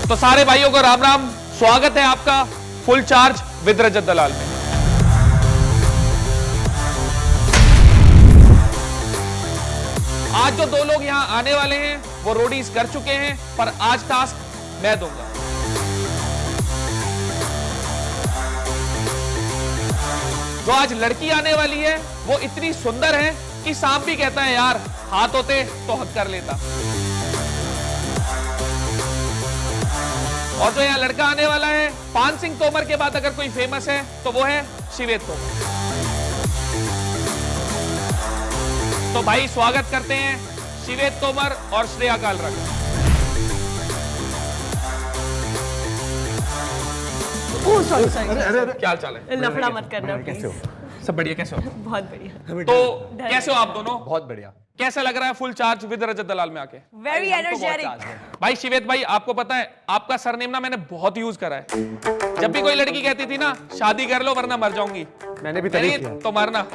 तो सारे भाइयों को राम राम, स्वागत है आपका फुल चार्ज विद रजत दलाल में। आज जो दो लोग यहां आने वाले हैं वो रोडीज कर चुके हैं, पर आज टास्क मैं दूंगा। जो आज लड़की आने वाली है वो इतनी सुंदर है कि सांप भी कहता है यार हाथ होते तो हक कर लेता। और जो यहाँ लड़का आने वाला है, पान सिंह तोमर के बाद अगर कोई फेमस है तो वो है शिवेत तोमर। तो भाई स्वागत करते हैं शिवेत तोमर और श्रेया कालरा का। क्या हाल चाल है? लफड़ा मत करना प्लीज। सब बढ़िया? कैसे हो? बहुत बढ़िया। तो कैसे हो आप दोनों? बहुत बढ़िया। कैसा लग रहा है फुल चार्ज विद रजत दलाल में आके? Very energetic. भाई शिवेत भाई, आपको पता है आपका सरनेम ना मैंने बहुत यूज करा है। जब भी कोई लड़की कहती थी ना शादी कर लो वरना मर जाऊंगी, मैंने भी तारीफ किया। तो मरना।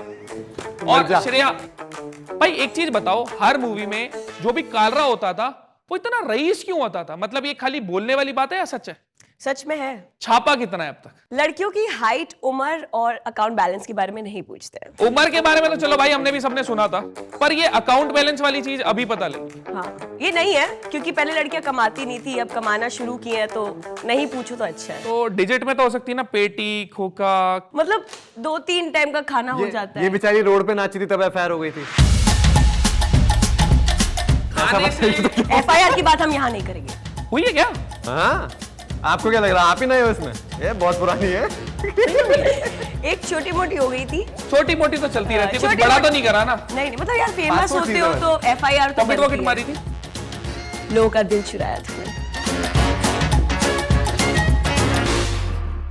और श्रेया भाई एक चीज बताओ, हर मूवी में जो भी कालरा होता था वो इतना रईस क्यों होता था? मतलब ये खाली बोलने वाली बात है या सच है? सच में है। छापा कितना है अब तक? लड़कियों की हाइट, उम्र और अकाउंट बैलेंस के बारे में नहीं पूछते हैं। उम्र के बारे में तो चलो भाई हमने भी सबने सुना था, पर ये अकाउंट बैलेंस वाली चीज अभी पता लगी। हाँ, ये नहीं है क्योंकि पहले लड़कियां कमाती नहीं थी, अब कमाना शुरू की हैं, तो नहीं पूछो तो अच्छा है। तो डिजिट में तो हो सकती है ना, पेटी, खोखा, मतलब 2-3 टाइम का खाना हो जाता है। ये बेचारी रोड पे नाची थी तब एफआईआर हो गई थी। एफआईआर की बात हम यहाँ नहीं करेंगे। हुई है क्या? हाँ, आपको क्या लग रहा है आप ही नहीं हो इसमें? ये बहुत पुरानी है। एक छोटी मोटी हो गई थी। छोटी मोटी तो चलती रहती है, कुछ बड़ा तो नहीं करा ना? नहीं, मतलब यार फेमस होते हो तो एफआईआर तो पॉकेट वॉकेट मारी थी, लोगों का दिल चुराया था।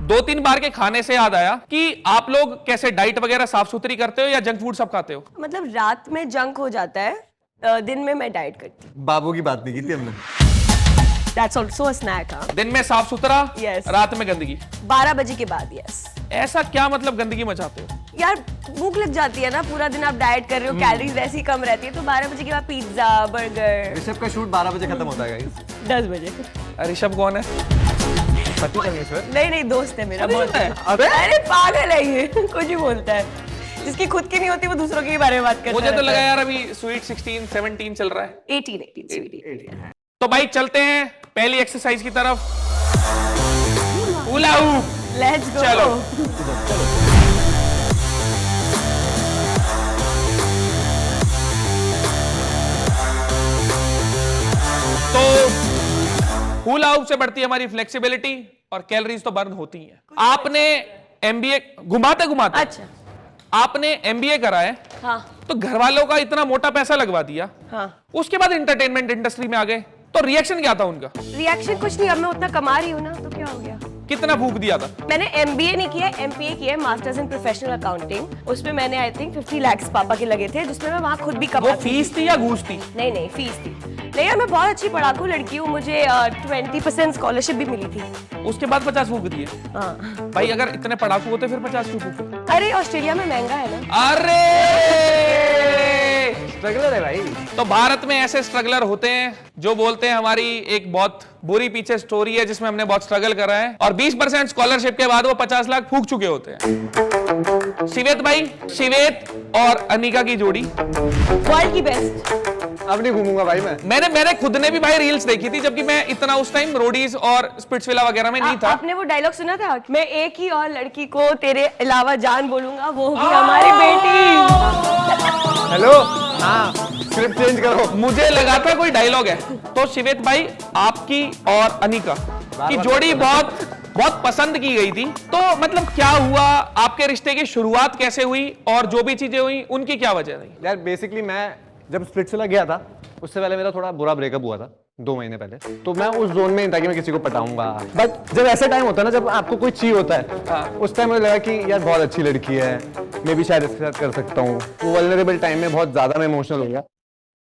2-3 बार के खाने से याद आया कि आप लोग कैसे डाइट वगैरह साफ सुथरी करते हो या जंक फूड सब खाते हो? मतलब रात में जंक हो जाता है, दिन में मैं डाइट करती हूँ। बाबू की बात नहीं की थी हमने। That's also a snack, हाँ। दिन में साफ सुथरा, Yes. रात में गंदगी। 12 बजे के बाद, यस। ऐसा क्या मतलब गंदगी मचाते हो? यार भूख लग जाती है ना, पूरा दिन आप डाइट कर रहे हो, कैलोरीज वैसे ही कम रहती है, तो 12 बजे के बाद पिज्जा, बर्गर। ऋषभ का शूट 12 बजे खत्म होता है गाइस। 10 बजे। ऋषभ कौन है? पति परमेश्वर। नहीं, दोस्त है मेरा। बहुत है। अबे अरे पागल है ये, कुछ भी बोलता है। जिसकी खुद की नहीं होती वो दूसरों के बारे में बात करता है। मुझे तो लगा यार अभी स्वीट 16, 17 चल रहा है। 18। तो भाई चलते हैं पहली एक्सरसाइज की तरफ। Hula hoop. Let's go. चलो। तो हुला हूप से बढ़ती है हमारी फ्लेक्सिबिलिटी और कैलोरीज तो बर्न होती हैं। आपने एमबीए घुमाते घुमाते, अच्छा, आपने एमबीए करा है, हाँ तो घर वालों का इतना मोटा पैसा लगवा दिया, हाँ। उसके बाद एंटरटेनमेंट इंडस्ट्री में आ गए, तो रिएक्शन क्या था उनका? रिएक्शन कुछ नहीं, अब मैं उतना कमा रही हूँ ना, तो क्या हो गया? कितना फूक दिया था? मैंने MBA नहीं किया, MPA किया, मास्टर्स इन प्रोफेशनल अकाउंटिंग। उसमें मैंने आई थिंक 50 लाख पापा के लगे थे, जिसमें मैं वहाँ खुद भी वो कमाती फीस थी या घूस थी? नहीं, फीस थी। नहीं यार, मैं बहुत अच्छी पढ़ाकू लड़की हूँ, मुझे 20% स्कॉलरशिप भी मिली थी। उसके बाद 50 फूक दिए? हाँ। भाई अगर इतने पढ़ाकू होते फिर 50 क्यों फूके? अरे ऑस्ट्रेलिया में महंगा है ना। अरे स्ट्रगलर है भाई। तो भारत में ऐसे स्ट्रगलर होते हैं जो बोलते हैं हमारी एक बहुत बुरी पीछे स्टोरी है जिसमें हमने बहुत स्ट्रगल करा है, और 20% स्कॉलरशिप के बाद वो 50 लाख फूक चुके होते हैं। शिवेत भाई, शिवेत और अनिका की जोड़ी वर्ल्ड की बेस्ट। अब नहीं घूमूंगा भाई मैं। मैंने खुद ने भी भाई रील्स देखी थी, जबकि मैं इतना उस टाइम रोडीज और स्पिट्सविला वगैरह में नहीं था। आपने वो डायलॉग सुना था, मैं एक ही और लड़की को तेरे अलावा जान बोलूंगा, वो होगी हमारी बेटी। हेलो, हाँ स्क्रिप्ट चेंज करो। मुझे लगा था कोई डायलॉग है। तो शिवेत भाई, आपकी और अनिका की जोड़ी बहुत पसंद की गई थी, तो मतलब क्या हुआ, आपके रिश्ते की शुरुआत कैसे हुई और जो भी चीजें हुई उनकी क्या वजह रही? यार बेसिकली मैं जब स्प्लिट्सविला गया था उससे पहले मेरा थोड़ा बुरा ब्रेकअप हुआ था 2 महीने पहले, तो मैं उस जोन में नहीं था कि मैं किसी को पटाऊंगा। बट जब ऐसा टाइम होता है ना, जब आपको कोई चाहिए होता है, उस टाइम मुझे लगा कि यार बहुत अच्छी लड़की है, मैं भी शायद इसके साथ कर सकता हूँ। वो वल्नरेबल टाइम में बहुत ज्यादा मैं इमोशनल हो गया।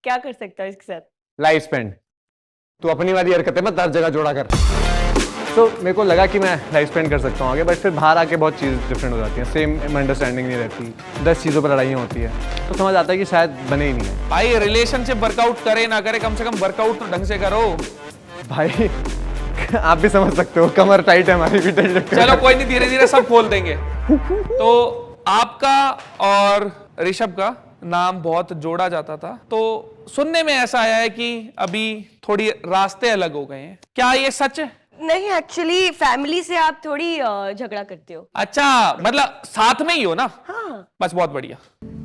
क्या कर सकता है इसके साथ? Life spend. तो अपनी वाली हरकतें मत हर जगह जोड़ा कर। तो मेरे को लगा कि मैं लाइफ स्पेंड कर सकता हूँ आगे, बट फिर बाहर आके बहुत चीज़ डिफरेंट हो जाती हैं, सेम अंडरस्टैंडिंग नहीं रहती, 10 चीज़ों पर लड़ाइयाँ होती है, तो समझ आता है कि शायद बने ही नहीं है। भाई रिलेशनशिप वर्कआउट करे ना करे, कम से कम वर्कआउट तो ढंग से करो भाई आप भी समझ सकते हो, कमर टाइट है हमारी भी टाइट। चलो कोई नहीं, धीरे धीरे सब खोल देंगे। तो आपका और ऋषभ का नाम बहुत जोड़ा जाता था, तो सुनने में ऐसा आया है कि अभी थोड़ी रास्ते अलग हो गए हैं, क्या ये सच है? नहीं, एक्चुअली फैमिली से आप थोड़ी झगड़ा करते हो। अच्छा, मतलब साथ में ही हो ना? हाँ। बस बहुत बढ़िया।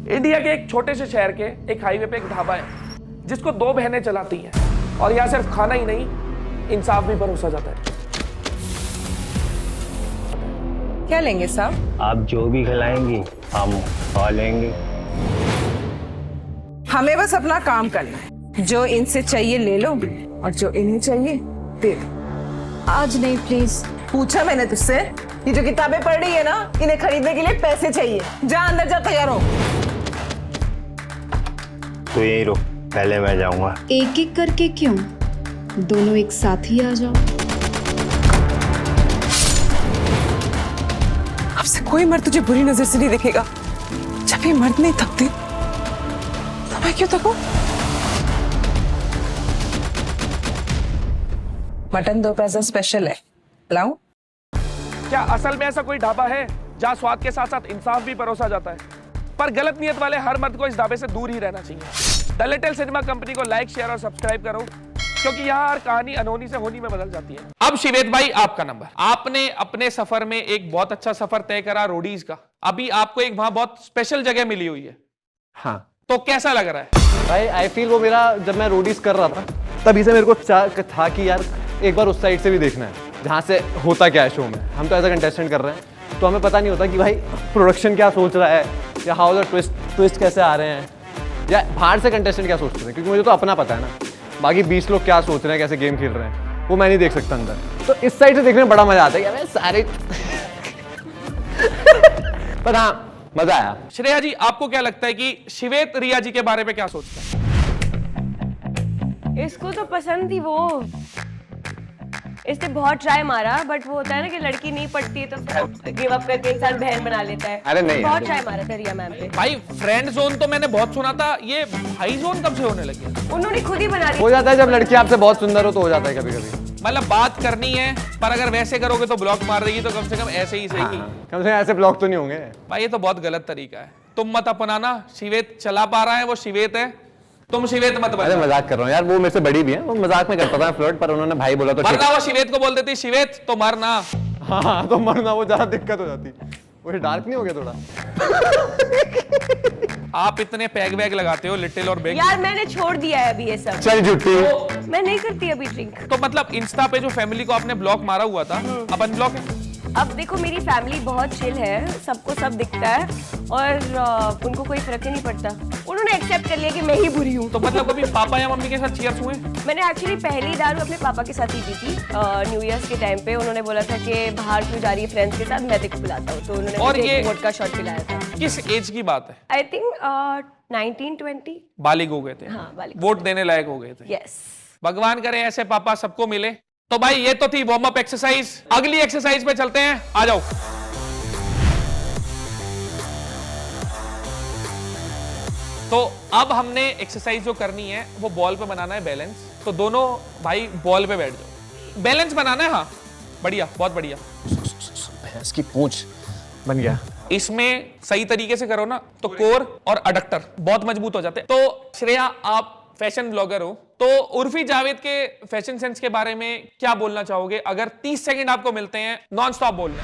इंडिया के एक छोटे से शहर के एक हाईवे पे एक ढाबा है जिसको 2 बहनें चलाती हैं, और यहाँ सिर्फ खाना ही नहीं, इंसाफ भी परोसा जाता है। क्या लेंगे साहब? आप जो भी खिलाएंगी हम खा लेंगे। हमें बस अपना काम करना है, जो इनसे चाहिए ले लो और जो इन्हें चाहिए दे दो। आज नहीं प्लीज। पूछा मैंने तुझसे, ये जो किताबें पढ़ रही है ना, इन्हें खरीदने के लिए पैसे चाहिए। जा अंदर जा, तैयार हो। तो यही रुक, पहले मैं जाऊंगा। एक एक करके क्यों, दोनों एक साथ ही आ जाओ। अब से कोई मर्द तुझे बुरी नजर से नहीं देखेगा। जब ये मर्द नहीं थकते तो मैं क्यों थकूं? मटन 2 पैसा स्पेशल है, लाऊं? क्या असल में ऐसा कोई ढाबा है जहाँ स्वाद के साथ साथ इंसाफ भी परोसा जाता है? पर गलत नियत वाले हर मर्द को इस ढाबे से दूर ही रहना चाहिए। द लिटिल सिनेमा कंपनी को लाइक, शेयर और सब्सक्राइब करो, क्योंकि यहाँ हर कहानी अनहोनी से होनी में बदल जाती है। अब शिवेत भाई, आपका नंबर। आपने अपने सफर में एक बहुत अच्छा सफर तय करा रोडीज का, अभी आपको एक वहां बहुत स्पेशल जगह मिली हुई है। हाँ तो कैसा लग रहा है भाई, आई फील वो मेरा, जब मैं रोडीज कर रहा था तभी से मेरे को था कि यार एक बार उस साइड से भी देखना है जहाँ से होता क्या है शो में। हम तो एज अ कंटेस्टेंट कर रहे हैं, तो हमें पता नहीं होता कि भाई प्रोडक्शन क्या सोच रहा है, या हाउ द ट्विस्ट कैसे आ रहे हैं, या बाहर से कंटेस्टेंट क्या सोचते हैं, क्योंकि मुझे तो अपना पता है ना। बाकी 20 लोग क्या सोच रहे हैं, कैसे गेम खेल रहे हैं, वो मैं नहीं देख सकता अंदर। तो इस साइड से देखने में बड़ा मजा आता है कि सारे पर हाँ, मजा आया। श्रेया जी, आपको क्या लगता है कि शिवेत रिया जी के बारे में क्या सोचता है? इसको तो पसंद थी वो, इसने बहुत ट्राई मारा, बट वो होता है ना कि लड़की नहीं पटती है तो फिर गिव अप करके इंसान बहन बना लेता है। अरे नहीं, बहुत ट्राई मारा था रिया मैम पे। भाई फ्रेंड जोन तो मैंने बहुत सुना था, ये भाई जोन कब से होने लगे? उन्होंने खुद ही बना हो दी। जाता है जब लड़की आपसे बहुत सुंदर हो, तो हो जाता है कभी कभी। मतलब बात करनी है, पर अगर वैसे करोगे तो ब्लॉक मार देगी, तो कम से कम ऐसे ही सही। कम से कम ऐसे ब्लॉक तो नहीं होंगे भाई ये तो बहुत गलत तरीका है, तुम मत अपनाना। शिवेत चला पा रहा है, वो शिवेत है, तुम शिवेत मत अरे बना। मजाक कर रहा हूँ यार, वो मेरे से बड़ी भी है, वो मजाक में करता था फ्लर्ट, पर उन्होंने भाई बोला तो ठीक। वरना वो शिवेत को बोल देती शिवेत तो मरना। हाँ, तो मरना, वो ज्यादा दिक्कत हो जाती। वो डार्क नहीं हो गया थोड़ा? आप इतने पैग वैग लगाते हो, लिटिल और बिग। यार मैंने छोड़ दिया है अभी ये सब, चल झूठी। मैं नहीं करती अभी ड्रिंक। तो मतलब इंस्टा पे जो फैमिली को आपने ब्लॉक मारा हुआ था, अब अनब्लॉक है? अब देखो मेरी फैमिली बहुत चिल है, सबको सब दिखता है और उनको कोई फर्क ही नहीं पड़ता। उन्होंने एक्सेप्ट कर लिया कि मैं ही बुरी हूँ। तो मतलब कभी पापा या मम्मी के साथ चीयर्स हुए? मैंने एक्चुअली पहली दारू अपने पापा के साथ ही पी थी न्यू ईयर्स के टाइम पे। उन्होंने बोला था कि बाहर क्यों जा रही है फ्रेंड्स के साथ, मैं तेरे को पिलाता हूँ, तो उन्होंने और मुझे ये- एक वोडका शॉट पिलाया था। किस एज की बात है? I think 19-20। बालिग हो गए थे? हाँ, बालिग। वोट देने लायक हो गए थे? यस। भगवान करे ऐसे पापा सबको मिले। तो भाई ये तो थी वार्म अप एक्सरसाइज, अगली एक्सरसाइज पे चलते हैं, आ जाओ। तो अब हमने एक्सरसाइज जो करनी है वो बॉल पे बनाना है बैलेंस। तो दोनों भाई बॉल पे बैठ जाओ, बैलेंस बनाना है। हाँ बढ़िया, बहुत बढ़िया। भैंस की पूंछ बन गया। इसमें सही तरीके से करो ना तो कोर और अडक्टर बहुत मजबूत हो जाते हैं। तो श्रेया, आप फैशन ब्लॉगर हो, तो उर्फी जावेद के फैशन सेंस के बारे में क्या बोलना चाहोगे? अगर 30 सेकंड आपको मिलते हैं, नॉन स्टॉप बोलना।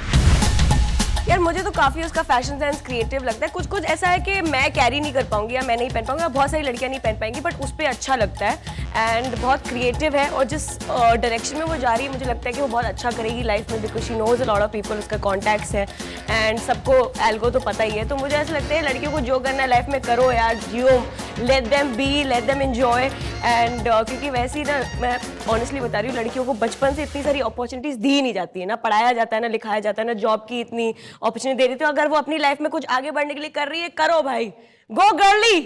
यार मुझे तो काफी उसका फैशन सेंस क्रिएटिव लगता है। कुछ कुछ ऐसा है कि मैं कैरी नहीं कर पाऊंगी या मैं नहीं पहन पाऊंगी, बहुत सारी लड़कियां नहीं पहन पाएंगी, बट उस पर अच्छा लगता है एंड बहुत क्रिएटिव है। और जिस डायरेक्शन में वो जा रही है, मुझे लगता है कि वो बहुत अच्छा करेगी लाइफ में, because she knows a lot of people, उसका कॉन्टैक्ट्स है एंड सबको एल्गो तो पता ही है। तो मुझे ऐसा लगता है लड़कियों को जो करना है लाइफ में करो यार, जियो, let them be, let them enjoy. And क्योंकि वैसे ही ना, मैं ऑनेस्टली बता रही हूँ, लड़कियों को बचपन से इतनी सारी अपॉर्चुनिटीज दी नहीं जाती है, ना पढ़ाया जाता है, ना लिखाया जाता है, ना जॉब की इतनी अपॉर्चुनिटी दे रही थी। अगर वो अपनी लाइफ में कुछ आगे बढ़ने के लिए कर रही है, करो भाई, गो गर्ली,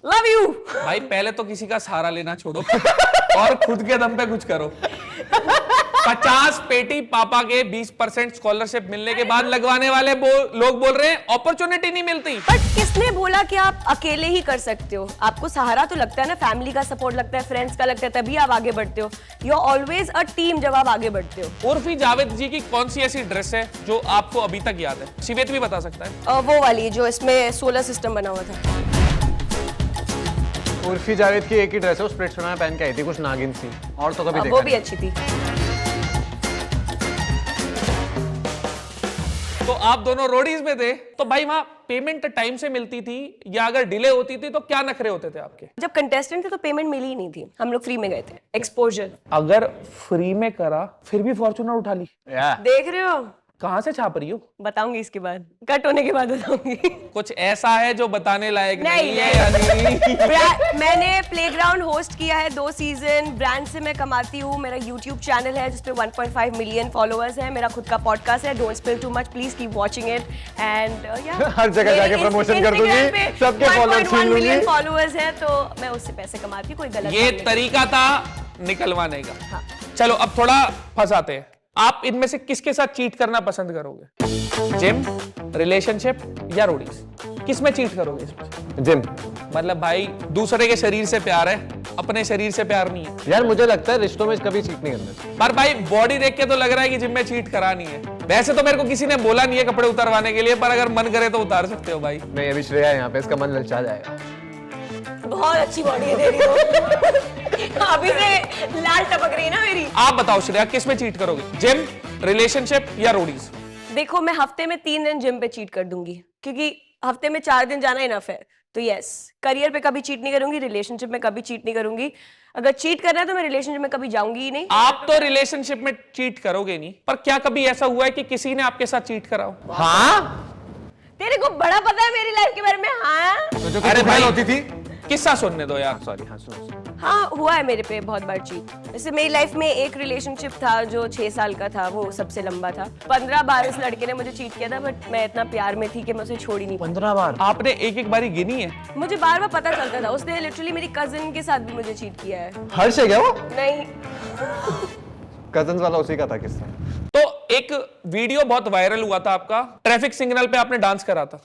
लव यू। भाई पहले तो किसी का सहारा लेना छोड़ो और खुद के दम पे कुछ करो। 50 पेटी पापा के 20% स्कॉलरशिप मिलने के बाद लगवाने वाले लोग बोल रहे हैं अपॉर्चुनिटी नहीं मिलती। बट किसने बोला कि आप अकेले ही कर सकते हो? आपको सहारा तो लगता है ना, फैमिली का सपोर्ट लगता है, फ्रेंड्स का लगता है, तभी आप आगे बढ़ते हो। You are always a team जब आप आगे बढ़ते हो। उर्फी जावेद जी की कौन सी ऐसी ड्रेस है जो आपको अभी तक याद है? शिवेत भी बता सकता है। वो वाली जो इसमें सोलर सिस्टम बना हुआ था। उर्फी जावेद की एक ही ड्रेस है, वो स्प्लिट्स में पहन के आई थी, कुछ नागिन सी, और तो कभी देखा वो भी नहीं। अच्छी थी। तो आप दोनों रोडीज में थे, तो भाई वहां पेमेंट टाइम से मिलती थी या अगर डिले होती थी तो क्या नखरे होते थे आपके? जब कंटेस्टेंट थे तो पेमेंट मिली ही नहीं थी, हम लोग फ्री में गए थे। एक्सपोजर अगर फ्री में करा फिर भी फॉर्च्यूनर उठा ली, देख रहे हो? कहां से छाप रही हो? बताऊंगी इसके बाद, कट होने के बाद बताऊंगी। कुछ ऐसा है जो बताने लायक नहीं, नहीं है या नहीं? मैंने प्लेग्राउंड होस्ट किया है 2 सीजन, ब्रांड से मैं कमाती हूँ। मेरा यूट्यूब चैनल है जिसपे 1.5 मिलियन फॉलोअर्स हैं। मेरा खुद का पॉडकास्ट है, don't spill too much, please keep watching it. And हर जगह जाके प्रमोशन कर दूंगी, सबके followers छीन 1.1 लूंगी। मिलियन फॉलोअर्स हैं, तो मैं उससे पैसे कमाती हूँ, कोई गलत ये काम नहीं। तरीका था निकलवाने का। हाँ। चलो अब थोड़ा फंसाते हैं। आप इनमें से किसके साथ चीट करना पसंद करोगे? जिम, रिलेशनशिप या रोडीज? किस में चीट करोगे इसमें? जिम। मतलब भाई दूसरे के शरीर से प्यार है, अपने शरीर से प्यार नहीं है। यार मुझे लगता है रिश्तों में कभी चीट नहीं करना चाहिए। पर भाई बॉडी देख के तो लग रहा है कि जिम में चीट करानी है। वैसे तो मेरे को किसी ने बोला नहीं है कपड़े उतारवाने के लिए, पर अगर मन करे तो उतार सकते हो भाई। नहीं, अभी श्रेया है यहाँ पे, इसका मन ललचा जाएगा। बहुत अच्छी बॉडी है तेरी तो। अभी से लाल टपक रही है ना मेरी। आप बताओ श्रेया, किस में चीट करोगे? जिम, रिलेशनशिप या रोडीज? देखो, मैं हफ्ते में 3 दिन जिम पे चीट कर दूंगी, क्योंकि हफ्ते में 4 दिन जाना इनफ है। तो यस, करियर पे कभी चीट नहीं करूंगी, रिलेशनशिप में कभी चीट नहीं करूंगी। अगर चीट करना है तो मैं रिलेशनशिप में कभी जाऊंगी ही नहीं। आप तो रिलेशनशिप में चीट करोगे नहीं, पर क्या कभी ऐसा हुआ है कि किसी ने आपके साथ चीट करा हो? हाँ, तेरे को बड़ा पता है मेरी लाइफ के बारे में। हाँ तो जो अरे भाई होती थी। किस्सा सुनने दो यार। सॉरी, हाँ सुनो। हाँ, हुआ है मेरे पे बहुत बार चीट। जैसे मेरी लाइफ में एक रिलेशनशिप था जो 6 साल का था, वो सबसे लंबा था। 15 बार उस लड़के ने मुझे चीट किया था, बट मैं इतना प्यार में थी कि मैं उसे छोड़ ही नहीं पाई। 15 बार? आपने एक एक बारी गिनी है? मुझे बार बार पता चलता था। उसने लिटरली मेरी कजिन के साथ भी मुझे चीट किया है। हर्ष है क्या वो? नहीं, कजन्स वाला उसी का था किस्सा। तो एक वीडियो बहुत वायरल हुआ था आपका, ट्रैफिक सिग्नल पे आपने डांस करा था।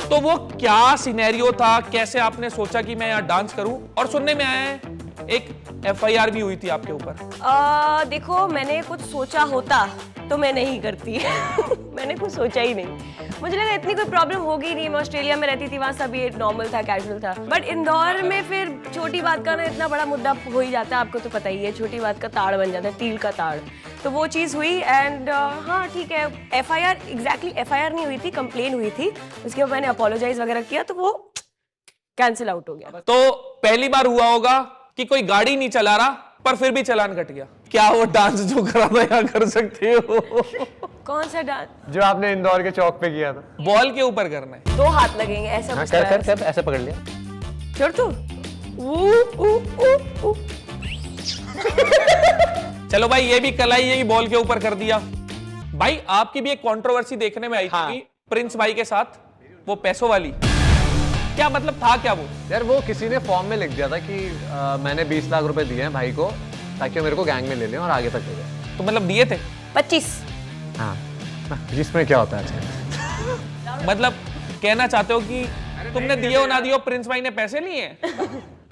तो वो क्या सिनेरियो था, कैसे आपने सोचा कि मैं यहाँ डांस करूं? और सुनने में आया है एक FIR भी हुई थी आपके ऊपर। देखो, मैंने कुछ सोचा होता तो मैं नहीं करती। मैंने कुछ सोचा ही नहीं। मुझे लगा इतनी कोई प्रॉब्लम होगी नहीं। मैं ऑस्ट्रेलिया में रहती थी, वहां सब ये नॉर्मल था, कैजुअल था। बट इंदौर में फिर छोटी बात का ना इतना बड़ा मुद्दा हो ही जाता है। आपको तो पता ही है, छोटी बात का ताड़ बन जाता है, तिल का ताड़। तो वो चीज़ हुई एंड हाँ ठीक है। FIR एग्जैक्टली FIR नहीं हुई थी, कंप्लेन हुई थी। उसके बाद मैंने अपोलोजाइज वगैरह किया तो वो कैंसिल आउट हो गया। तो पहली बार हुआ होगा कि कोई गाड़ी नहीं चला रहा पर फिर भी चालान कट गया। क्या वो डांस जो करा था यहाँ कर सकते हो? कौन सा डांस? जो आपने इंदौर के चौक पे किया था। बॉल के ऊपर करना है। 2 हाथ लगेंगे ऐसा कुछ कर करा कर कर, ऐसे पकड़ लिया। छोड़ तू। चलो भाई, ये भी कलाई है कि बॉल के ऊपर कर दिया। भाई आपकी भी एक कंट्रोवर्सी देखने में आई थी प्रिंस भाई के साथ, वो पैसों वाली। क्या मतलब था क्या वो? यार वो किसी ने फॉर्म में लिख दिया था कि मैंने 20 लाख रुपए दिए हैं भाई को ताकि वो मेरे को गैंग में ले लें और आगे तक ले जाए। तो मतलब दिए थे 25। हाँ, जिसमें क्या होता है आजकल? मतलब कहना चाहते हो कि तुमने दिए हो ना दिए हो, प्रिंस भाई ने पैसे लिए हैं?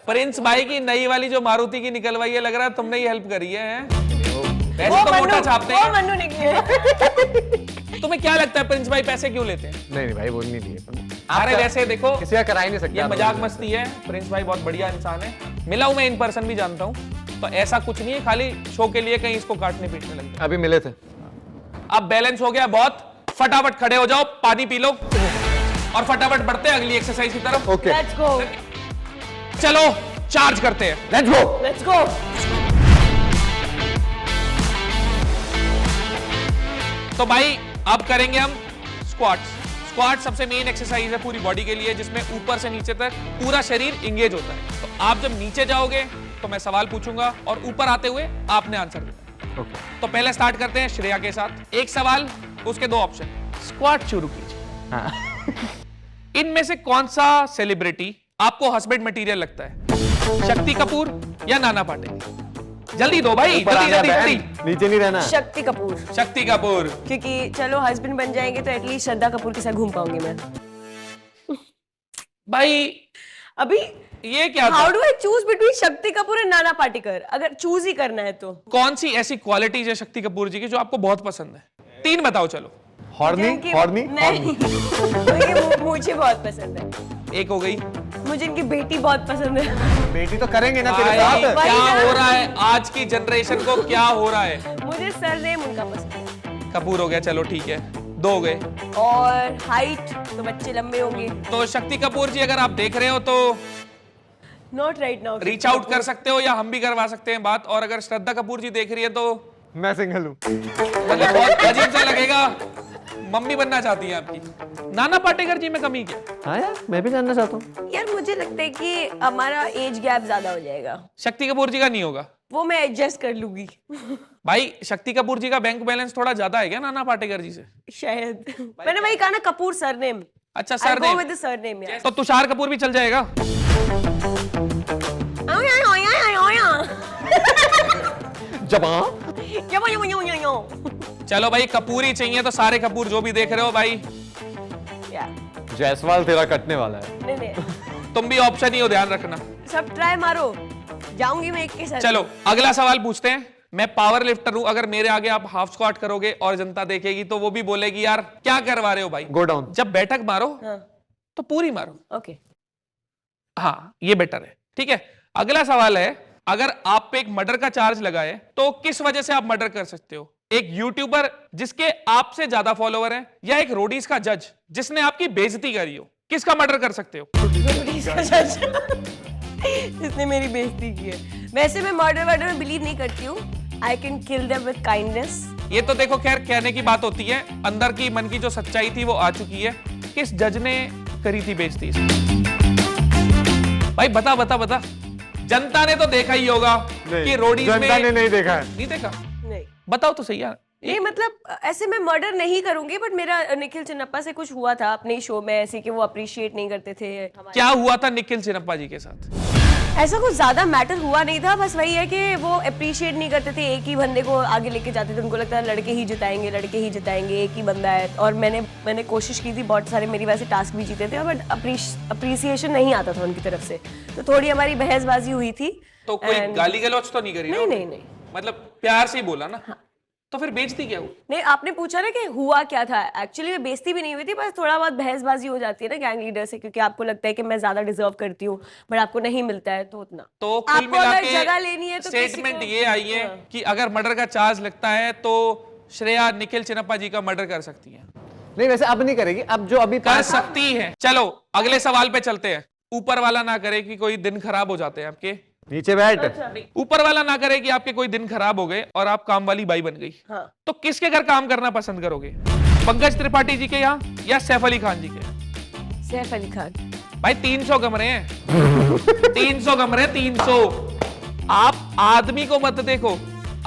प्रिंस भाई की नई वाली जो मारुति की निकलवाई है, लग रहा है तुमने ही हेल्प करी है? पैसे तो मोटा छापते हैं। वो मन्नू ने किए। तुम्हें क्या लगता है प्रिंस भाई पैसे क्यों लेते हैं? नहीं भाई, वो नहीं लिए। अरे वैसे देखो, किसी का करा ही नहीं सकता। ये मजाक मस्ती है। प्रिंस भाई बहुत बढ़िया इंसान है, मिला हूं मैं इन पर्सन भी जानता हूं। तो ऐसा कुछ नहीं है, खाली शो के लिए कहीं इसको काटने पीटने लगे। अभी मिले थे। अब बैलेंस हो गया बहुत, फटाफट खड़े हो जाओ, पानी पी लो और फटाफट बढ़ते हैं अगली एक्सरसाइज की तरफ। Okay, let's go. चलो चार्ज करते हैं। Let's go. Let's go. तो भाई अब करेंगे हम स्क्वाट्स। स्क्वाट सबसे मेन एक्सरसाइज है पूरी बॉडी के लिए, जिसमें ऊपर से नीचे तक पूरा शरीर इंगेज होता है। तो आप जब नीचे जाओगे तो मैं सवाल पूछूंगा और ऊपर आते हुए आपने आंसर देना। तो पहले स्टार्ट करते हैं श्रेया के साथ। एक सवाल, उसके 2 ऑप्शन। स्क्वाट शुरू कीजिए। इनमें से कौन सा सेलिब्रिटी आपको हस्बैंड मटेरियल लगता है? शक्ति कपूर या नाना पाटेकर? जल्दी दो भाई, ऊपर आ जल्दी गया जल्दी बहन, जल्दी। नीचे नहीं रहना। शक्ति कपूर, शक्ति कपूर। क्योंकि चलो हस्बैंड बन जाएंगे तो एटलीस्ट श्रद्धा कपूर के साथ घूम पाऊंगी मैं। भाई अभी ये क्या था? How do I choose between Shakti Kapoor and Nana Patekar, अगर चूज ही करना है तो? कौन सी ऐसी क्वालिटीज है शक्ति कपूर जी की जो आपको बहुत पसंद है? 3 बताओ चलो। हॉर्नी, जिनकी- हॉर्नी, नहीं ये मुझे बहुत पसंद है। एक हो गई। मुझे इनकी बेटी बहुत पसंद है। बेटी तो करेंगे ना तेरे भाई, साथ। भाई क्या ना। हो रहा है आज की जनरेशन को, क्या हो रहा है? मुझे सरनेम उनका पसंद है। कपूर हो गया, चलो ठीक है, 2 हो गए। और हाइट तो बच्चे लंबे होंगे। तो शक्ति कपूर जी अगर आप देख रहे हो तो not right now. Reach out कर सकते हो या हम भी करवा सकते हैं बात। और अगर श्रद्धा कपूर जी देख रही है तो मैं सिंगल हूँ। मतलब बहुत अजीब सा लगेगा। मम्मी बनना चाहती है आपकी। नाना पाटेकर जी में कमी क्या? हाँ यार, मैं भी जानना चाहता हूँ। यार मुझे लगता है कि हमारा एज गैप ज्यादा हो जाएगा। शक्ति कपूर जी का नहीं होगा वो मैं एडजस्ट कर लूंगी। भाई। शक्ति कपूर जी का बैंक बैलेंस थोड़ा ज्यादा है क्या नाना पाटेकर जी से? शायद मैंने वही कहा ना, कपूर सरनेम। अच्छा I'll go sir with the surname, यार। तो तुषार कपूर भी चल जाएगा। चलो भाई कपूर ही चाहिए तो सारे कपूर जो भी देख रहे हो भाई, जायसवाल तेरा कटने वाला है। नहीं नहीं, तुम भी ऑप्शन ही हो, ध्यान रखना। सब ट्राई मारो, जाऊंगी मैं एक के साथ। चलो अगला सवाल पूछते हैं। मैं पावर लिफ्टर हूं, अगर मेरे आगे आप हाफ स्क्वाट करोगे और जनता देखेगी तो वो भी बोलेगी यार क्या करवा रहे हो भाई। Go down. जब बैठक मारो हाँ, तो पूरी मारो। ओके। हाँ ये बेटर है, ठीक है। अगला सवाल है, अगर आप पे एक मर्डर का चार्ज लगाए तो किस वजह से आप मर्डर कर सकते हो? एक यूट्यूबर जिसके आपसे ज्यादा फॉलोवर हैं, या एक रोडीज का जज जिसने आपकी बेइज्जती करी हो, किसका मर्डर कर सकते हो? इसने मेरी बेइज्जती की है। वैसे मैं मर्डर में बिलीव नहीं करती हूँ। I can kill them with kindness. ये तो देखो खैर कहने की बात होती है, अंदर की मन की जो सच्चाई थी वो आ चुकी है। किस जज ने करी थी बेइज्जती? भाई बता बता बता। जनता ने तो देखा ही होगा कि रोडीज में। जनता ने नहीं देखा है। नहीं देखा? नहीं बताओ तो सही यार। नहीं, मतलब ऐसे मैं मर्डर नहीं करूंगी, बट मेरा निखिल चिन्नप्पा से कुछ हुआ था अपने शो में, ऐसे कि वो अप्रिशिएट नहीं करते थे हमारे। क्या हुआ था निखिल चिन्नप्पा जी के साथ? ऐसा कुछ ज्यादा मैटर हुआ नहीं था, बस वही है कि वो अप्रिशिएट नहीं करते थे। एक ही बंदे को आगे लेके जाते थे, उनको लगता है लड़के ही जिताएंगे, लड़के ही जिताएंगे, एक ही बंदा है। और मैंने कोशिश की थी, बहुत सारे मेरी वैसे टास्क भी जीते थे, बट अप्रिसिएशन नहीं आता था उनकी तरफ से, तो थोड़ी हमारी बहसबाजी हुई थी। तो कोई गाली गलौज तो नहीं करी? नहीं नहीं नहीं मतलब प्यार से ही बोला ना। तो फिर बेइज्जती क्या हुई? नहीं, आपने पूछा ना कि हुआ क्या था। एक्चुअली में बेइज्जती भी नहीं हुई थी, बस थोड़ा बहुत बहसबाजी हो जाती है ना गैंग लीडर से, क्योंकि आपको लगता है कि मैं ज्यादा डिजर्व करती हूँ, बट आपको नहीं मिलता है, तो उतना। तो कुल आपको अगर मिला जगह लेनी है के तो किसी स्टेटमेंट को- ये आई है कि अगर मर्डर का चार्ज लगता है तो श्रेया निखिल चिन्नप्पा जी का मर्डर कर सकती है। नहीं वैसे अब नहीं करेगी, अब जो अभी कर सकती है। चलो अगले सवाल पे चलते हैं। ऊपर वाला ना करे कि कोई दिन खराब हो जाते हैं आपके। नीचे बैठ। ऊपर वाला ना करे कि आपके कोई दिन खराब हो गए और आप काम वाली बाई बन गई, हाँ। तो किसके घर काम करना पसंद करोगे? पंकज त्रिपाठी जी के यहाँ या सैफ अली खान जी के? सैफ अली खान। भाई 300 कमरे हैं। 300 कमरे, 300। आप आदमी को मत देखो,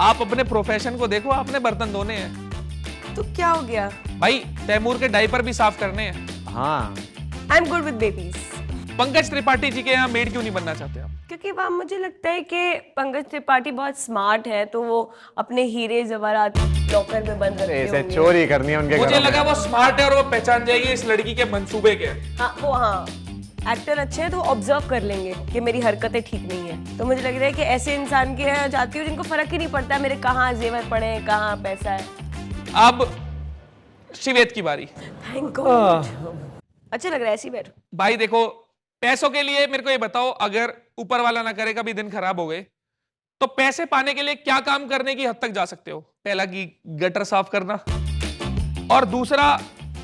आप अपने प्रोफेशन को देखो। आपने बर्तन धोने हैं तो क्या हो गया? भाई, तैमूर के डायपर भी साफ करने हैं। हाँ I am good with babies. Pankaj Tripathi ji के यहाँ मेड क्यों नहीं बनना चाहते आप? क्योंकि वहाँ मुझे लगता है कि पंकज त्रिपाठी बहुत स्मार्ट है, तो वो अपने हीरे जवाहरात लॉकर में बंद रखते ऐसे होंगे। चोरी करनी है उनके मुझे घरों में। लगा वो स्मार्ट है और वो पहचान जाएगी इस लड़की के मंसूबे के। हाँ एक्टर अच्छे हैं तो ऑब्जर्व कर लेंगे कि मेरी हरकतें ठीक नहीं है। तो मुझे लग रहा है कि ऐसे इंसान के यहाँ जाती हूँ जिनको फर्क ही नहीं पड़ता मेरे कहाँ जेवर पड़े हैं, कहाँ पैसा है। अब शिवेत की बारी। Thank God. अच्छा लग रहा है ऐसी बैठ। भाई देखो, पैसों के लिए मेरे को ये बताओ, अगर ऊपर वाला ना करे कभी दिन खराब हो गए तो पैसे पाने के लिए क्या काम करने की हद तक जा सकते हो? पहला की गटर साफ करना, और दूसरा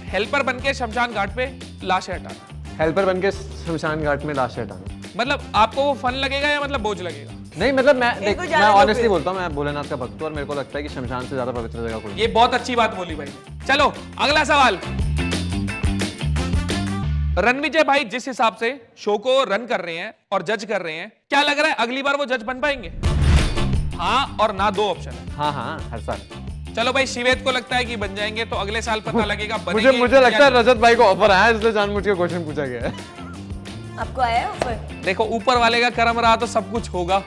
हेल्पर बनके शमशान घाट पे लाशें हटाना। हेल्पर बनके शमशान घाट में लाश हटाना। मतलब आपको वो फन लगेगा या मतलब बोझ लगेगा? नहीं मतलब मैं देख, इनको मैं जाने दो ऑनेस्टली फिर। बोलता हूँ, मैं भोलेनाथ का भक्त हूँ और मेरे को लगता है कि शमशान से ज्यादा पवित्र जगह कोई नहीं। ये बहुत अच्छी बात बोली भाई। चलो अगला सवाल। रणविजय भाई जिस हिसाब से शो को रन कर रहे हैं और जज कर रहे हैं, क्या लग रहा है अगली बार वो जज बन पाएंगे? हाँ और ना, 2 ऑप्शन है। हाँ हाँ हर साल। चलो भाई, शिवेत को लगता है कि बन जाएंगे, तो अगले साल पता लगेगा मुझे मुझे लगता है रजत भाई को ऑफर आया है, इसलिए जानबूझ के क्वेश्चन पूछा गया है। आपको आया ऑफर? देखो ऊपर वाले का कर्म रहा तो सब कुछ होगा।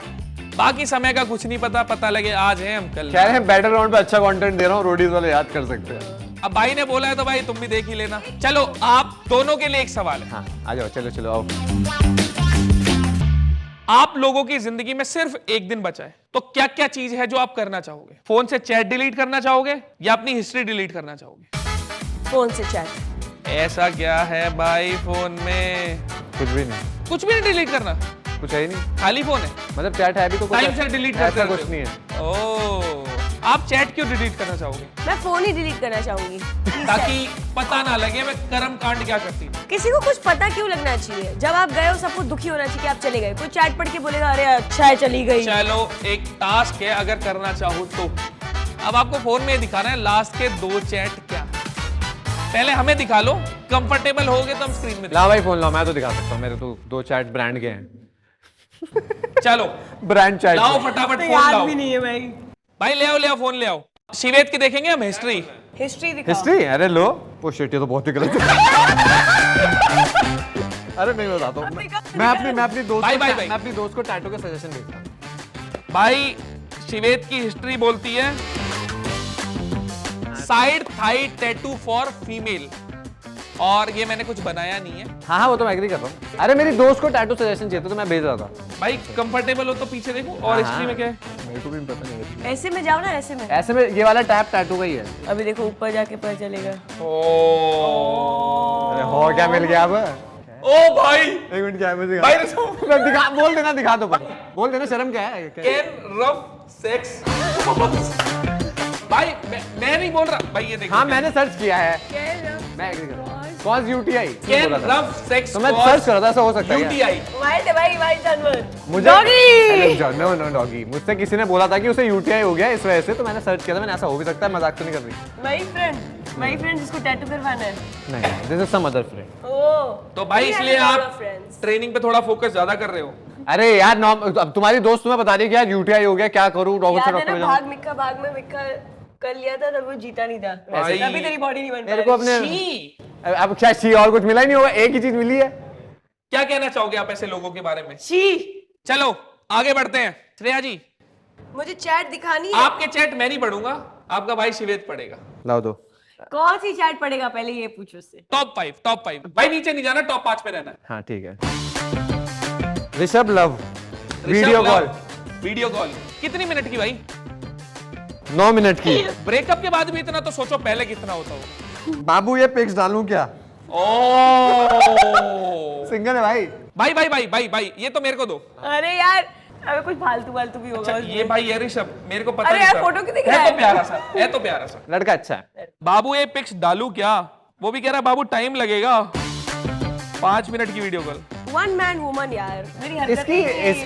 बाकी समय का कुछ नहीं पता, पता लगे आज है हम कल। कह रहे हैं बैटल ग्राउंड पे अच्छा कंटेंट दे रहा हूँ, रोडीज वाले याद कर सकते हैं। अब भाई ने बोला है तो भाई तुम भी देख ही लेना। चलो आप दोनों के लिए एक सवाल है। हाँ आ जाओ, चलो चलो आओ। आप लोगों की जिंदगी में सिर्फ एक दिन बचा है, तो क्या क्या चीज है जो आप करना चाहोगे? फोन से चैट डिलीट करना चाहोगे या अपनी हिस्ट्री डिलीट करना चाहोगे? फोन से चैट। ऐसा क्या है भाई फोन में? कुछ भी नहीं, कुछ भी नहीं डिलीट करना, कुछ है ही नहीं। खाली फोन है, मतलब चैट है भी तो कुछ टाइम से डिलीट करते ऐसा रहते कुछ हो। नहीं है। ओह, आप चैट क्यों डिलीट करना चाहोगे? मैं फोन ही डिलीट करना चाहूंगी ताकि पता ना लगे मैं कर्म कांड क्या करती थी। किसी को कुछ पता क्यों लगना चाहिए? जब आप गए हो सबको दुखी होना चाहिए कि आप चले गए। कोई चैट पढ़ के बोलेगा अरे अच्छा है चली गई। चलो एक टास्क है, अगर करना चाहो तो। अब आपको फोन में दिखाना है लास्ट के 2 चैट क्या। पहले हमें दिखा लो, कंफर्टेबल होगे तो हम स्क्रीन में ला भाई फोन लाओ, मैं तो दिखा सकता हूँ। मेरे तो 2 चैट ब्रांड के हैं। चलो ब्रांड चैट लाओ फटाफट फोन याद लाओ। भी नहीं है भाई। भाई ले आओ फोन ले आओ। शिवेत की देखेंगे हम हिस्ट्री। हिस्ट्री दिखाओ। हिस्ट्री? अरे लो, वो शिट, ये तो बहुत ही गलत है। अरे नहीं बताता हूँ मैं अपनी दोस्त भाई, को, भाई, भाई। मैं अपनी दोस्त को टैटू का सजेशन देता हूँ। भाई शिवेत की हिस्ट्री बोलती है side thigh tattoo for female, और ये मैंने कुछ बनाया नहीं है। हाँ वो तो मैं एग्री कर रहा हूँ। अरे मेरी दोस्त को टैटू सजेशन चाहिए था तो मैं भेज रहा था। भाई कंफर्टेबल हो तो पीछे देखो। और हिस्ट्री में क्या है? मेरे को भी पता नहीं है। ऐसे में जाओ ना, ऐसे में। ऐसे में ये वाला टैप टैटू का ही है। अभी देखो ऊपर जाके पता चलेगा। अरे हो क्या मिल गया अब? ओ भाई, एक मिनट, क्या है? मैं भाई दिखा, मैं दिखा, बोल देना, दिखा दो पर। बोल देना, शर्म क्या है? Can rough sex. भाई मैं नहीं बोल रहा भाई, ये देखो। हाँ मैंने सर्च किया है, मैं एग्री कर रहा हूँ। Cause UTI can rough sex. तो मैं सर्च कर रहा था, ऐसा हो सकता है क्या? यूटीआई। वाइल्ड है भाई, वाइल्ड जानवर। मुझे नो नो डॉगी, मुझसे किसी ने बोला था कि उसे यूटीआई हो गया इस वजह से, तो मैंने सर्च किया था। मैंने ऐसा हो भी सकता है, मजाक तो नहीं कर रही। माय फ्रेंड जिसको टैटू करवाना है। नहीं, this is some other friend. Oh, तो भाई इसलिए आप ट्रेनिंग पे थोड़ा फोकस ज्यादा कर रहे हो। अरे यार अब तुम्हारी दोस्त तुम्हें बता रही है कि यार यूटीआई हो गया, क्या करूं? डॉक्टर याद है ना डॉक्टर भाग में मिक्का कर लिया था, तब वो जीता नहीं था। भाई, तभी तेरी बॉडी नहीं बन मेरे को पाई। अपने अब क्या ची और कुछ मिला ही नहीं होगा, एक ही चीज मिली है। क्या कहना चाहोगे आप ऐसे लोगों के बारे में? छी, चलो आगे बढ़ते हैं। श्रेया जी, मुझे चैट दिखानी है। आपके चैट मैं नहीं पढ़ूंगा, आपका भाई शिवेत पढ़ेगा। लाओ दो। कौन सी चैट पड़ेगा पहले ये पूछो उससे। टॉप 5 भाई, नीचे नहीं जाना, टॉप 5 पे रहना है। हाँ ठीक है। Rishabh love video call. Video call कितनी मिनट की भाई? 9 मिनट की। ब्रेकअप के बाद भी इतना, तो सोचो पहले कितना होता होगा। बाबू ये पिक्स डालूं क्या? ओ सिंगल है भाई। भाई ये तो मेरे को दो। अरे यार, अबे कुछ फालतू भी होगा। अच्छा, ये भाई ये ऋषभ, मेरे को पता अरे नहीं यार, था। फोटो क्यों दिख रहा है? है? तो प्यारा सा। लड़का अच्छा है। बाबू ये पिक्स डालू क्या? वो भी कह रहा बाबू टाइम लगेगा। 5 मिनट की video call. One man woman यार, मेरी हरकत इसकी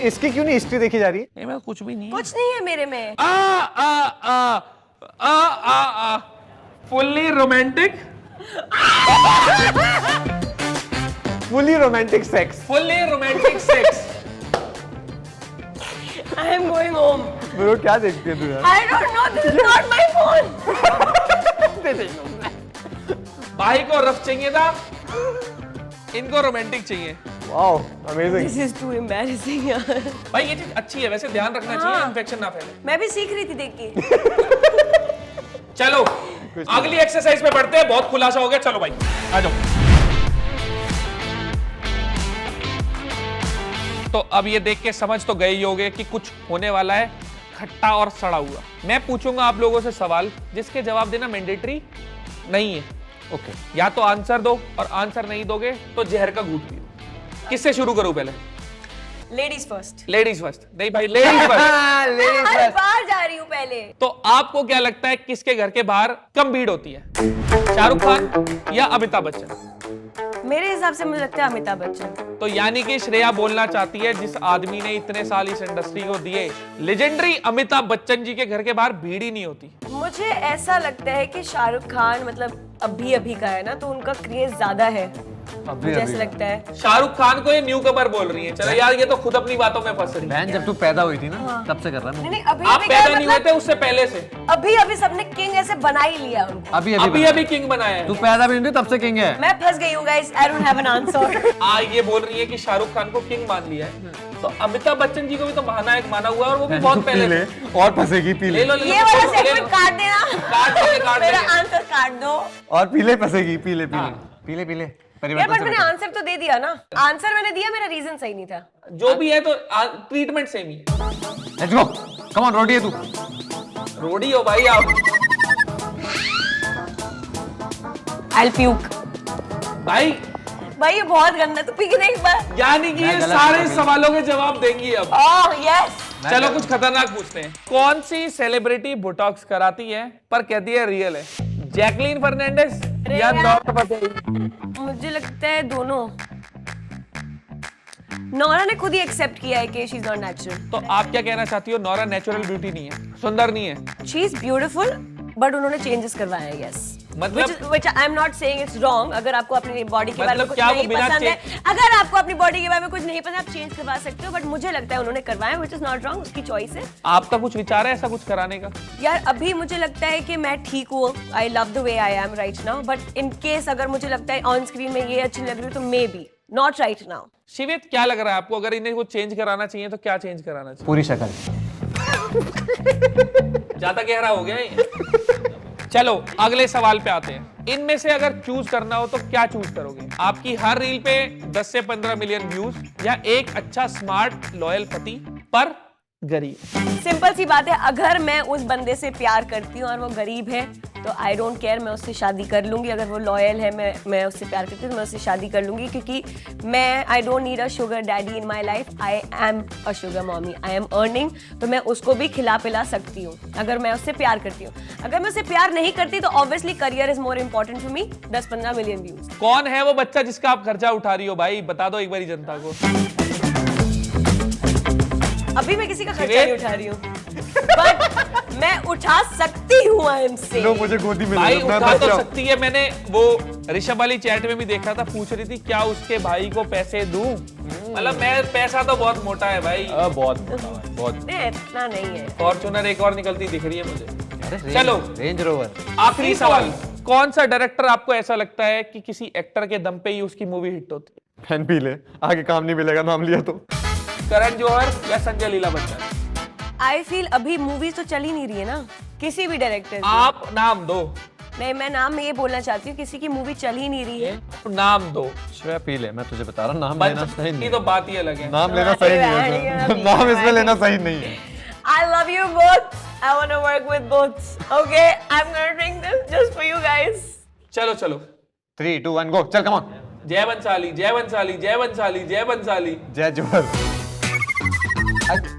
इसकी क्यों नहीं हिस्ट्री देखी जा रही है? मैं कुछ भी नहीं। कुछ नहीं है मेरे में। Fully romantic. Fully romantic sex. Fully romantic sex. I am going home. Bro क्या देखती है तू यार? I don't know, this is not my phone. भाई को रफ चाहिए था, इनको रोमांटिक चाहिए। Wow amazing. This is too embarrassing यार। भाई ये चीज अच्छी है, वैसे ध्यान रखना चाहिए, इन्फेक्शन ना फैले। मैं भी सीख रही थी देख के। चलो अगली एक्सरसाइज पे बढ़ते हैं, बहुत खुलासा हो गया। चलो भाई आ जाओ। तो अब ये देख के समझ तो गए ही होगे कि कुछ होने वाला है खट्टा और सड़ा हुआ। मैं पूछूंगा आप लोगों से सवाल जिसके जवाब देना मैंडेटरी नहीं है। ओके। या तो आंसर दो, और आंसर नहीं दोगे तो जहर का घूंट पियो। किससे शुरू करूं पहले? Ladies first. Ladies first. नहीं भाई, लेडीज फर्स्ट। हर बार जा रही हूँ पहले। तो आपको क्या लगता है किसके घर के बाहर कम भीड़ होती है? शाहरुख खान या अमिताभ बच्चन? मेरे हिसाब से मुझे लगता है अमिताभ बच्चन। तो यानी कि श्रेया बोलना चाहती है जिस आदमी ने इतने साल इस इंडस्ट्री को दिए, लेजेंडरी अमिताभ बच्चन जी के घर के बाहर भीड़ ही नहीं होती। मुझे ऐसा लगता है कि शाहरुख खान मतलब अभी का है ना, तो उनका क्रेज ज्यादा है। मुझे ऐसा लगता है। शाहरुख खान को ये न्यू कमर बोल रही है। चलो यार, ये तो खुद अपनी बातों में फंस रही है। बहन जब तू पैदा हुई थी ना तब से कर रहा है। नहीं आप पैदा नहीं हुए थे उससे पहले से? अभी सबने किंग ऐसे बना ही लिया उनको। अभी किंग बनाया है। तू पैदा भी नहीं थी तब से किंग है। मैं फंस गई हूँ guys, I don't have an answer. ये बोल रही है कि शाहरुख खान को किंग मान लिया है। तो अमिताभ बच्चन जी को भी तो महानायक माना हुआ है और वो भी बहुत पहले ले और फंसेगी पी ले ले लो ले लो, ये वाला ले लो, सेगमेंट काट देना, काट मेरा देंगे। आंसर काट दो। और पी ले फंसेगी पी ले पी ले यार बट मैंने आंसर तो दे दिया ना, आंसर मैंने दिया, मेरा रीजन सही नहीं था। जो भी है तो ट्रीटमेंट सेम ही है। लेट्स गो कम ऑन रोटी है तू रोडी हो भाई आप। I'll puke। भाई भाई ये बहुत गंदा, तू पी के देख एक बार। यानी कि ये गलत सारे हूँ। सवालों के जवाब देंगी अब। Oh yes. चलो कुछ खतरनाक पूछते हैं। कौन सी सेलिब्रिटी बोटॉक्स कराती है पर कहती है रियल है? जैकलीन फर्नांडिस या यार। नॉरा फतेही? मुझे लगता है दोनों। नोरा ने खुद ही एक्सेप्ट किया है कि शी इज नॉट नेचुरल। तो आप क्या कहना चाहती हो? नॉरा नेचुरल ब्यूटी नहीं है, सुंदर नहीं है? शी इज ब्यूटीफुल बट उन्होंने चेंजेस करवाए हैं, यस। मतलब- which I am not saying it's wrong। अगर आपको अपनी बॉडी के बारे में मतलब कुछ क्या वो नहीं बिना पसंद है, अगर आपको अपनी बॉडी के बारे में कुछ नहीं पसंद, आप चेंज करवा सकते हो, बट मुझे लगता है उन्होंने करवाया, which is not wrong, उसकी चॉइस है। आपका कुछ विचार है ऐसा कुछ कराने का? यार अभी मुझे लगता है कि मैं ठीक हूँ, I love the way I am right now, but in case अगर मुझे लगता है ऑन स्क्रीन में ये अच्छी लग रही है तो maybe not right now. Shivit क्या लग रहा है आपको? अगर इन्हें कुछ चेंज कराना चाहिए तो क्या चेंज कराना चाहिए? पूरी शक्ल ज्यादा गहरा हो गया ये। चलो अगले सवाल पे आते हैं। इनमें से अगर चूज करना हो तो क्या चूज करोगे? आपकी हर रील पे 10 से 15 मिलियन व्यूज या एक अच्छा स्मार्ट लॉयल पति पर गरीब? सिंपल सी बात है, अगर मैं उस बंदे से प्यार करती हूँ और वो गरीब है तो आई डोंट केयर, मैं उससे शादी कर लूंगी। अगर वो लॉयल है, मैं उससे प्यार करती हूँ तो मैं उससे शादी कर लूंगी, क्योंकि मैं I don't need a sugar daddy in my life, I am a sugar mommy, I am earning, तो मैं उसको भी खिला पिला सकती हूँ अगर मैं उससे प्यार करती हूँ। अगर मैं उससे प्यार नहीं करती तो obviously career is more important for me. 10-15 million views. कौन है वो बच्चा जिसका आप खर्चा उठा रही हो भाई? बता दो एक बारी जनता को। अभी मैं किसी का खर्चा नहीं उठा रही हूँ, बट मैं उठा सकती हूँ आई एम से। लो मुझे गोदी में भाई ले लो, मैं उठा तो बच्चा हूँ। सकती है। मैंने वो ऋषभ वाली चैट में भी देखा था, पूछ रही थी क्या उसके भाई को पैसे दूं। मतलब मैं पैसा तो बहुत मोटा है भाई। बहुत नहीं, इतना नहीं है। फॉर्चूनर एक और निकलती दिख रही है मुझे। चलो रेंज रोवर आखिरी सवाल। कौन सा डायरेक्टर आपको ऐसा लगता है कि किसी एक्टर के दम पे ही उसकी मूवी हिट होती है? फैन पी ले, आगे काम नहीं मिलेगा नाम लिया तो। करण जौहर या संजय लीला बच्चन? आई फील अभी मूवीज तो चल ही नहीं रही है ना किसी भी डायरेक्टर। आप नाम दो। नहीं, मैं नाम ये बोलना चाहती हूँ, किसी की मूवी चल ही नहीं रही है। नाम दो। श्रेया पी ले, मैं तुझे बता रहा हूँ नाम बन लेना सही की नहीं तो बात ही अलग है। नाम लेना सही नहीं है नाम इसमें लेना सही नहीं है। I love you both. I want to work with both. Okay, I'm gonna drink this just for you guys. चलो चलो 3, 2, 1 गो, चल कम ऑन। जय बंसाली, जय बंसाली, जय बंसाली, जय बंसाली। जय जोहर।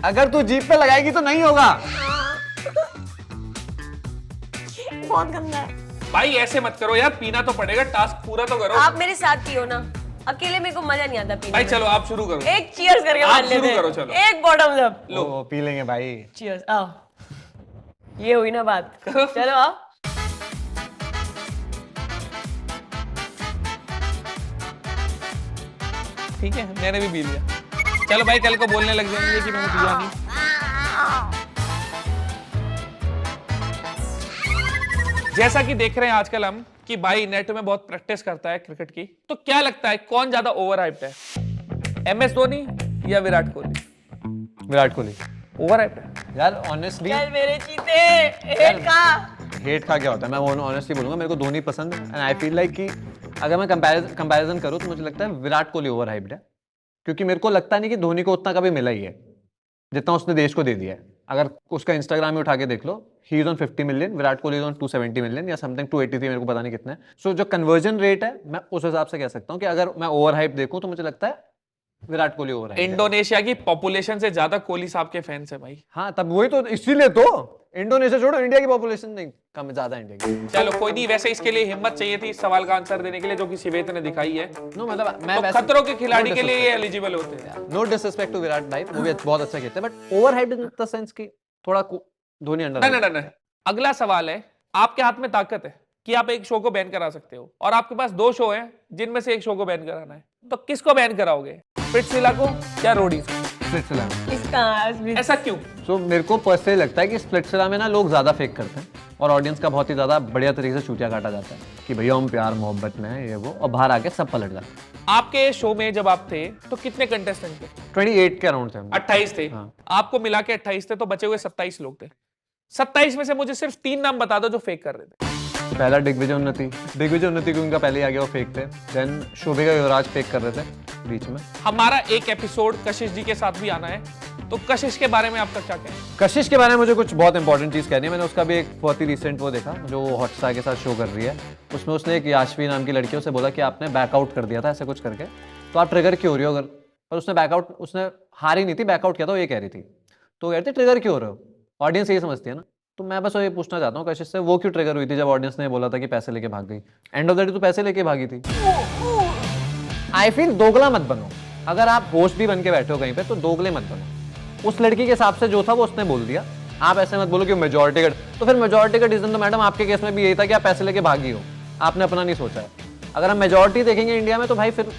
अगर तू जीप पे लगाएगी तो नहीं होगा। बहुत गंदा है। भाई ऐसे मत करो यार, पीना तो पड़ेगा, टास्क पूरा तो करो। आप मेरे साथ पियो ना, अकेले मेरे को मजा नहीं आता पीने भाई में। चलो आप शुरू करो। एक चीयर्स करके आप मान लेते शुरू हैं। करो, चलो। एक बॉटम अप। लो पी लेंगे भाई। चीयर्स। आओ, ये हुई ना बात। चलो आओ। ठीक है, मैंने भी पी लिया। चलो भाई कल को बोलने लग जाएंगे कि मैंने पिया नहीं। जैसा कि देख रहे हैं आजकल हम कि भाई नेट में बहुत प्रैक्टिस करता है क्रिकेट की, तो क्या लगता है कौन ज्यादा ओवर हाइप्ड है? MS धोनी या विराट कोहली? विराट कोहली ओवर हाइप्ड है यार ऑनेस्टली। चल मेरे चीते, हेट का। हेट का क्या होता है, मैं वो ऑनेस्टली बोलूंगा, मेरे को धोनी पसंद है एंड आई फील लाइक कि अगर मैं कंपैरिजन करूं तो मुझे लगता है विराट कोहली ओवर हाइप्ड है, क्योंकि मेरे को लगता नहीं कि धोनी को उतना कभी मिला ही है जितना उसने देश को दे दिया है। अगर उसका इंस्टाग्राम में उठा के देख लो, he is on 50 million, Virat Kohli is on 270 million या समथिंग 283, मेरे को पता नहीं कितना है। सो जो कन्वर्जन रेट है, मैं उस हिसाब से कह सकता हूँ कि अगर मैं ओवर हाइप देखूं तो मुझे लगता है Virat Kohli over hype. Indonesia की पॉपुलेशन से ज्यादा कोहली साहब के फैंस है भाई। हाँ तब वही तो, इसीलिए तो इंडोनेशिया छोड़ो, इंडिया की पॉपुलेशन नहीं कम ज्यादा है इंडिया की। चलो कोई नहीं, वैसे इसके लिए हिम्मत चाहिए थी इस सवाल का आंसर देने के लिए जो कि शिवेत ने दिखाई है। नो मतलब मैं तो खतरों के खिलाड़ी के लिए ये एलिजिबल होते हैं। नो डिसरिस्पेक्ट टू विराट भाई, वो भी बहुत अच्छा खेलते हैं, but over hyped in the sense कि थोड़ा धोनी अंडर। नहीं। अगला सवाल है, आपके हाथ में ताकत है कि आप एक शो को बैन करा सकते हो और आपके पास 2 शो हैं जिनमें से एक शो को बैन कराना है, तो किसको बैन कराओगे? स्प्लिट्सविला को या रोडीज को? इसका ऐसा क्यों? सो मेरे को पर्सनली लगता है कि स्प्लिट्सविला में ना लोग ज्यादा फेक करते हैं और ऑडियंस का बहुत ही ज्यादा बढ़िया तरीके से चूतिया काटा जाता है कि भैया हम प्यार मोहब्बत में है ये वो, और बाहर आके सब पलट जाता है। आपके शो में जब आप थे तो कितने कंटेस्टेंट थे? 28 के अराउंड थे हम। 28 थे। हाँ। आपको मिला के 28 थे, तो बचे हुए 27 लोग थे। 27 में से मुझे सिर्फ 3 नाम बता दो जो फेक कर रहे थे। पहला दिग्विजय उन्नति क्योंकि उनका पहले ही आ गया, वो फेक थे। देन शोभिका युवराज फेक कर रहे थे बीच में। हमारा एक एपिसोड कशिश जी के साथ भी आना है, तो कशिश के बारे में आपका क्या कहना है? कशिश के बारे में मुझे कुछ बहुत इंपॉर्टेंट चीज कहनी है। मैंने उसका भी एक बहुत ही रिसेंट वो देखा जो हॉटस्टार के साथ शो कर रही है। उसमें उसने एक याशवी नाम की लड़की से बोला कि आपने बैकआउट कर दिया था ऐसे कुछ करके, तो आप ट्रिगर क्यों हो रही हो? अगर पर उसने हार ही नहीं थी, बैकआउट किया था, वो ये कह रही थी। तो कहती ट्रिगर क्यों हो रहे हो? ऑडियंस यही समझती है ना। तो मैं बस ये पूछना चाहता हूँ कशिश से, वो क्यों ट्रिगर हुई थी जब ऑडियंस ने बोला था कि पैसे लेके भाग गई? एंड ऑफ द डे तो पैसे लेके भागी थी। आई फील दोगला मत बनो। अगर आप होस्ट भी बन के बैठे हो कहीं पे तो दोगले मत बनो। उस लड़की के हिसाब से जो था वो उसने बोल दिया। आप ऐसे मत बोलो कि मेजॉरिटी का, तो फिर मेजॉरिटी का डिसीजन तो मैडम आपके केस में भी यही था कि आप पैसे लेके भागी हो, आपने अपना नहीं सोचा है। अगर हम मेजॉरिटी देखेंगे इंडिया में तो भाई फिर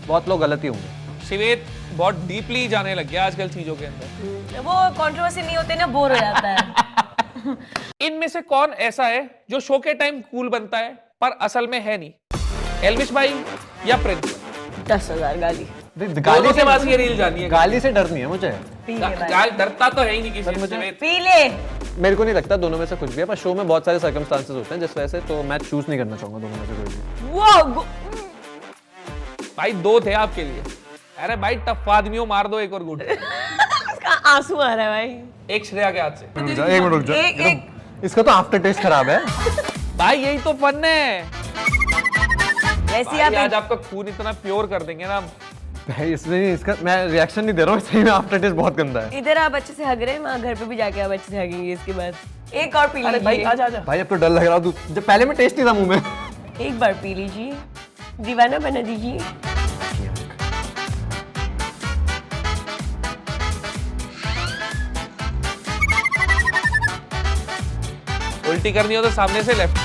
बहुत लोग गलत ही होंगे। शिवेत बहुत डीपली जाने लग गया आजकल चीजों के अंदर। वो कंट्रोवर्सी नहीं होते ना, बोर हो जाता है। इनमें से कौन ऐसा है जो शो के टाइम कूल बनता है पर असल में है नहीं? एल्विश भाई या प्रिंस? 10,000 गाली। गाली से बात ये रील जानी है। गाली से डर नहीं है मुझे। गाल डरता तो है ही नहीं किसी से। पी ले। मेरे को नहीं लगता दोनों में से कुछ भी है, पर शो में बहुत सारे सर्कमस्टांसेस होते हैं जिस वजह से, तो मैं चूज नहीं करना चाहूंगा दोनों में से कोई भी। वो भाई 2 थे आपके लिए। अरे भाई टफ आदमियों मार दो एक और गुड। इसका आंसू आ रहा है भाई। एक श्रेया के हाथ से। एक मिनट रुक जाओ। एक इसका तो आफ्टर टेस्ट खराब है। भाई यही तो फन है। ऐसी भाई आप आज आपका खून इतना प्योर कर देंगे ना। भाई इसमें इसका मैं रिएक्शन नहीं दे रहा हूँ, सही में आफ्टर टेस्ट बहुत गंदा है। इधर आप अच्छे से हग रहे हैं, वहाँ घर पे भी जाके आप अच्छे से हगेंगे इसके बाद। एक और पी अरे भाई लीजिए। आजा आजा। भाई अब तो डर लग रहा है, जब पहले में टेस्ट नहीं था मुंह में। एक बार पी लीजिए, दीवाना बना दीजिए। उल्टी करनी हो तो सामने से लेफ्ट।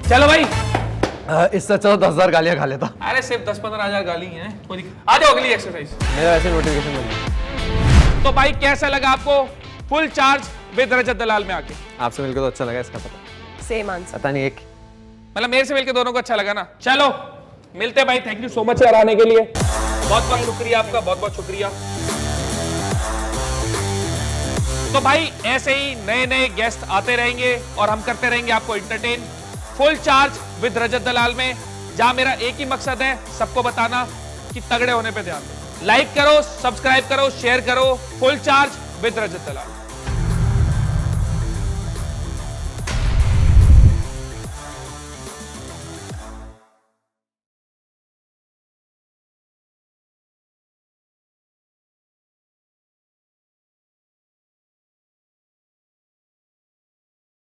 चलो भाई। इससे अच्छा 10,000 गालियां खा लेता। अरे सिर्फ 10-15 गाली हैं। आ जाओ अगली एक्सरसाइज। मेरा वैसे नोटिफिकेशन मिल गया। तो भाई कैसा लगा आपको फुल चार्ज विद रजत दलाल में आके? आपसे मिलकर तो अच्छा लगा, इसका पता सेम आंसर। पता नहीं एक मतलब मेरे से मिलकर दोनों को अच्छा लगा ना। चलो मिलते भाई। थैंक यू सो मच यार आने के लिए। बहुत बहुत शुक्रिया आपका, बहुत बहुत शुक्रिया। तो भाई ऐसे ही नए नए गेस्ट आते रहेंगे और हम करते रहेंगे आपको एंटरटेन। फुल चार्ज विद रजत दलाल में, जहां मेरा एक ही मकसद है, सबको बताना कि तगड़े होने पे ध्यान दो। लाइक करो, सब्सक्राइब करो, शेयर करो। Full charge with Rajat Dalal.